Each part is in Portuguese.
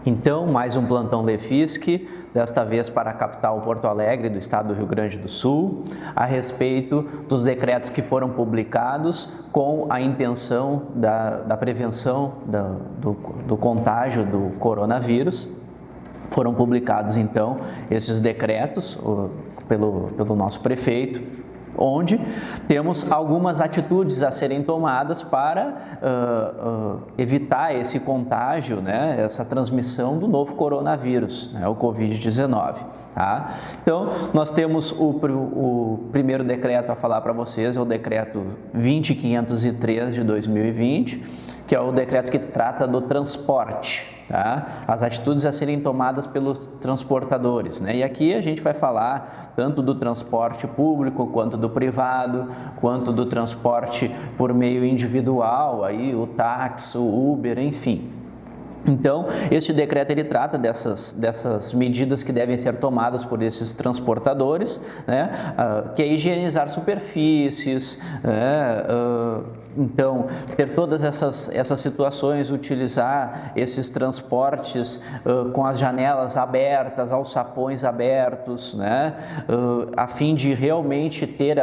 Então, mais um plantão DEFISC, desta vez para a capital Porto Alegre, do estado do Rio Grande do Sul, a respeito dos decretos que foram publicados com a intenção da prevenção do contágio do coronavírus. Foram publicados, então, esses decretos pelo nosso prefeito, onde temos algumas atitudes a serem tomadas para evitar esse contágio, né, essa transmissão do novo coronavírus, né, o Covid-19. Tá? Então, nós temos o primeiro decreto a falar para vocês, é o decreto 20.503 de 2020, que é o decreto que trata do transporte. Tá? As atitudes a serem tomadas pelos transportadores, né? E aqui a gente vai falar tanto do transporte público, quanto do privado, quanto do transporte por meio individual, aí, o táxi, o Uber, enfim. Então, este decreto ele trata dessas medidas que devem ser tomadas por esses transportadores, né? Que é higienizar superfícies, né? Então, ter todas essas situações, utilizar esses transportes com as janelas abertas, alçapões abertos, né? A fim de realmente ter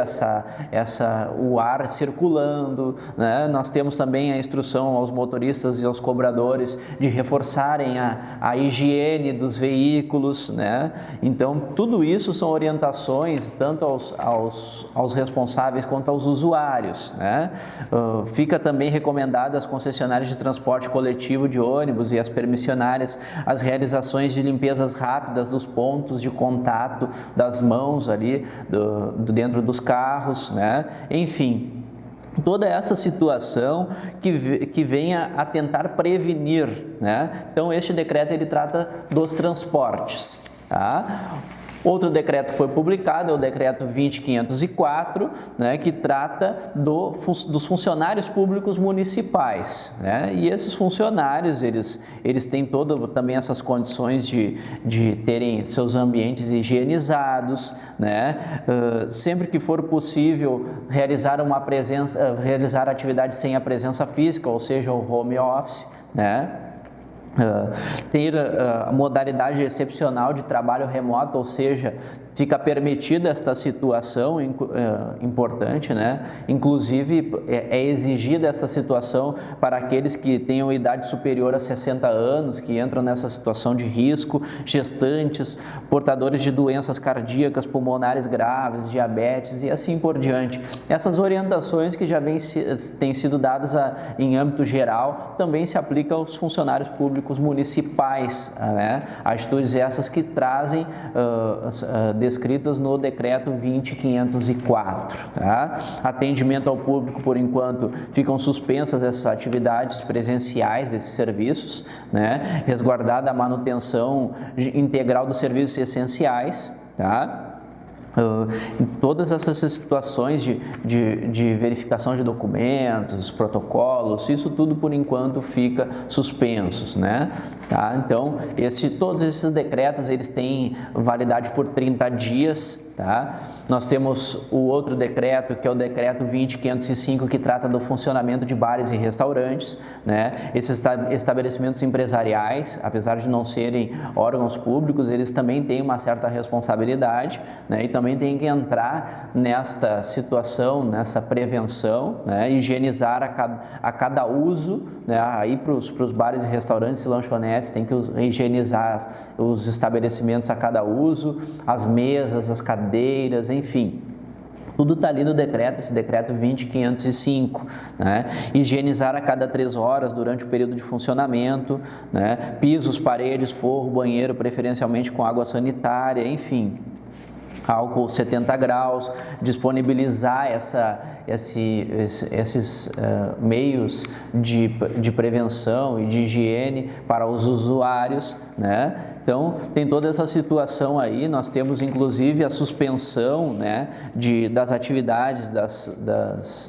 o ar circulando, né? Nós temos também a instrução aos motoristas e aos cobradores de reforçarem a higiene dos veículos, né? Então, tudo isso são orientações tanto aos responsáveis quanto aos usuários, né? Fica também recomendado às concessionárias de transporte coletivo de ônibus e às permissionárias as realizações de limpezas rápidas dos pontos de contato das mãos ali dentro dos carros, né? Enfim, toda essa situação que venha a tentar prevenir, né? Então, este decreto ele trata dos transportes, tá? Outro decreto que foi publicado é o decreto 20.504, né, que trata dos funcionários públicos municipais, né? E esses funcionários, eles têm também essas condições de terem seus ambientes higienizados, né? Sempre que for possível realizar atividade sem a presença física, ou seja, o home office, né? Ter a modalidade excepcional de trabalho remoto, ou seja, fica permitida esta situação importante, né? Inclusive, é exigida essa situação para aqueles que tenham idade superior a 60 anos, que entram nessa situação de risco, gestantes, portadores de doenças cardíacas, pulmonares graves, diabetes e assim por diante. Essas orientações que já têm sido dadas em âmbito geral, também se aplicam aos funcionários públicos municipais, né? Atitudes essas que trazem descritas no decreto 20.504, tá? Atendimento ao público, por enquanto, ficam suspensas essas atividades presenciais desses serviços, né? Resguardada a manutenção integral dos serviços essenciais, tá? Em todas essas situações de verificação de documentos, protocolos, isso tudo por enquanto fica suspensos, né? Tá? Então, todos esses decretos eles têm validade por 30 dias, tá? Nós temos o outro decreto, que é o decreto 20.505, que trata do funcionamento de bares e restaurantes, né? Esses estabelecimentos empresariais, apesar de não serem órgãos públicos, eles também têm uma certa responsabilidade, né? E também tem que entrar nesta situação, nessa prevenção, né? Higienizar a cada uso, né? Aí para os bares e restaurantes e lanchonetes tem que higienizar os estabelecimentos a cada uso, as mesas, as cadeiras, enfim. Tudo está ali no decreto, esse decreto 20.505, né? Higienizar a cada 3 horas durante o período de funcionamento, né? Pisos, paredes, forro, banheiro, preferencialmente com água sanitária, enfim. Álcool 70 graus, disponibilizar esses meios de prevenção e de higiene para os usuários, né? Então, tem toda essa situação aí, nós temos inclusive a suspensão, né, das atividades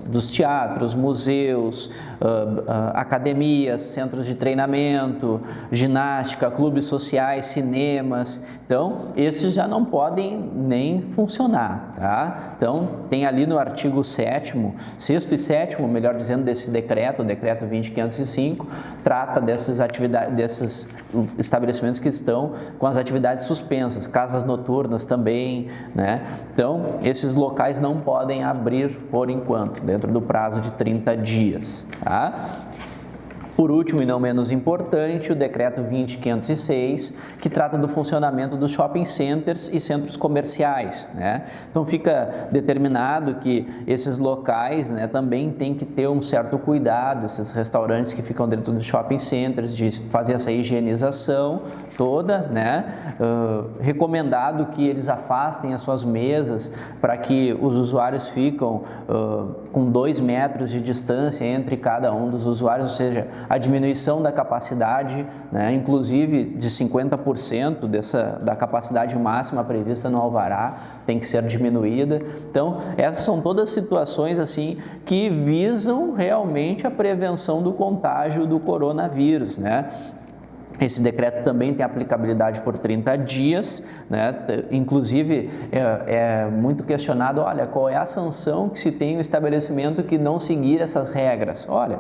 dos teatros, museus, academias, centros de treinamento, ginástica, clubes sociais, cinemas. Então, esses já não podem nem funcionar, tá? Então, tem ali no artigo 7º sexto e sétimo, melhor dizendo, desse decreto, o decreto 20.505, trata desses estabelecimentos que estão com as atividades suspensas, casas noturnas também, né? Então, esses locais não podem abrir por enquanto, dentro do prazo de 30 dias, tá? Por último e não menos importante, o decreto 20.506, que trata do funcionamento dos shopping centers e centros comerciais, né? Então fica determinado que esses locais, né, também tem que ter um certo cuidado, esses restaurantes que ficam dentro dos shopping centers, de fazer essa higienização toda, né? Recomendado que eles afastem as suas mesas para que os usuários ficam com 2 metros de distância entre cada um dos usuários, ou seja, a diminuição da capacidade, né, inclusive de 50% da capacidade máxima prevista no alvará, tem que ser diminuída. Então, essas são todas situações assim que visam realmente a prevenção do contágio do coronavírus, né? Esse decreto também tem aplicabilidade por 30 dias, né? Inclusive é muito questionado, olha, qual é a sanção que se tem no estabelecimento que não seguir essas regras? Olha,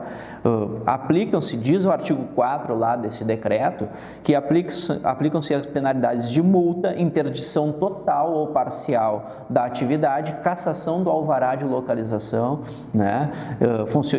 aplicam-se, diz o artigo 4 lá desse decreto, que aplicam-se as penalidades de multa, interdição total ou parcial da atividade, cassação do alvará de localização, né?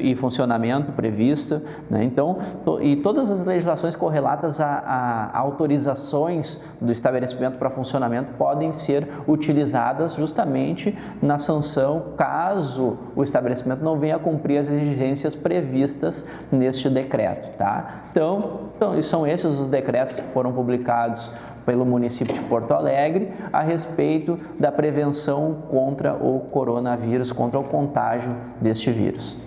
E funcionamento prevista, né? Então, e todas as legislações correlatas a autorizações do estabelecimento para funcionamento podem ser utilizadas justamente na sanção caso o estabelecimento não venha a cumprir as exigências previstas neste decreto, tá? Então são esses os decretos que foram publicados pelo município de Porto Alegre a respeito da prevenção contra o coronavírus, contra o contágio deste vírus.